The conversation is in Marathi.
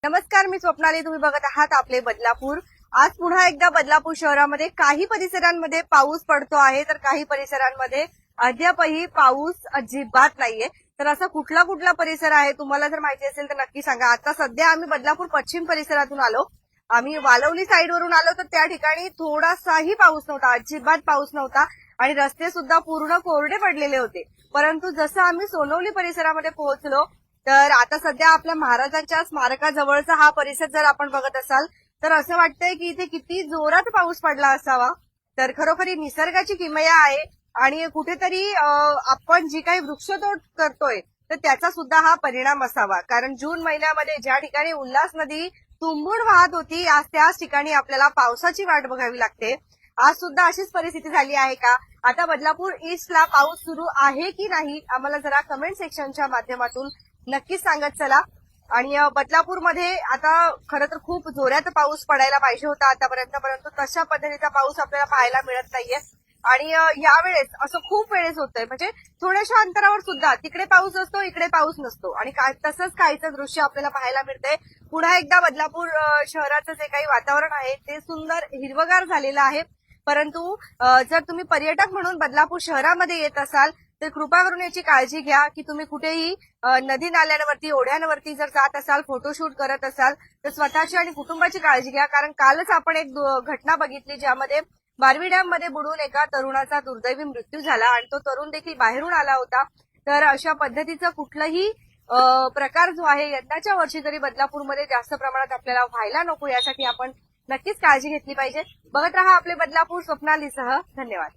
नमस्कार, मी स्वप्नाली. तुम्ही बघत आहात आपले बदलापूर. आज पुन्हा एकदा बदलापूर शहरामध्ये काही परिसरांमध्ये पाऊस पडतो आहे, तर काही परिसरांमध्ये अद्यापही पाऊस अजिबात नाहीये. तर असा कुठला कुठला परिसर आहे तुम्हाला जर माहिती असेल तर नक्की सांगा. आता सध्या आम्ही बदलापूर पश्चिम परिसरातून आलो. आम्ही वालवली साईडवरून आलो, तर त्या ठिकाणी थोडासाही पाऊस नव्हता, अजिबात पाऊस नव्हता आणि रस्ते सुद्धा पूर्ण कोरडे पडलेले होते. परंतु जसं आम्ही सोनवली परिसरामध्ये पोहोचलो, तर आता सध्या आपल्या महाराजांच्या स्मारकाजवळचा हा परिसर जर आपण बघत असाल तर असं वाटतंय की इथे किती जोरात पाऊस पडला असावा. तर खरोखर ही निसर्गाची किमया आहे आणि कुठेतरी आपण जी काही वृक्षतोड करतोय तर त्याचा सुद्धा हा परिणाम असावा. कारण जून महिन्यामध्ये ज्या ठिकाणी उल्हास नदी तुंबून वाहत होती, आज त्याच ठिकाणी आपल्याला पावसाची वाट बघावी लागते. आज सुद्धा अशीच परिस्थिती झाली आहे का? आता बदलापूर ईस्टला पाऊस सुरू आहे की नाही आम्हाला जरा कमेंट सेक्शनच्या माध्यमातून नक्कीच सांगत चला. आणि बदलापूरमध्ये आता खरं तर खूप जोरात पाऊस पडायला पाहिजे होता आतापर्यंत, परंतु तशा पद्धतीचा पाऊस आपल्याला पाहायला मिळत नाहीये. आणि यावेळेस असं खूप वेळेस होतंय, म्हणजे थोड्याशा अंतरावर सुद्धा तिकडे पाऊस असतो, इकडे पाऊस नसतो आणि तसंच काहीचं दृश्य आपल्याला पाहायला मिळतंय. पुन्हा एकदा बदलापूर शहराचं जे काही वातावरण आहे ते सुंदर हिरवगार झालेलं आहे. परंतु जर तुम्ही पर्यटक म्हणून बदलापूर शहरामध्ये येत असाल तर कृपा करून याची काळजी घ्या की तुम्ही कुठेही नदी नाल्यांवरती, ओढ्यांवरती जर जात असाल, फोटोशूट करत असाल तर स्वतःची आणि कुटुंबाची काळजी घ्या. कारण कालच आपण एक घटना बघितली ज्यामध्ये बारवी डॅम मध्ये बुडून एका तरुणाचा दुर्दैवी मृत्यू झाला आणि तो तरुण देखील बाहेरून आला होता. तर अशा पद्धतीचा कुठलाही प्रकार जो आहे यंदाच्या वर्षी तरी बदलापूरमध्ये जास्त प्रमाणात आपल्याला व्हायला नको, यासाठी आपण नक्कीच काळजी घेतली पाहिजे. बघत रहा आपले बदलापूर. स्वप्नालीसह धन्यवाद.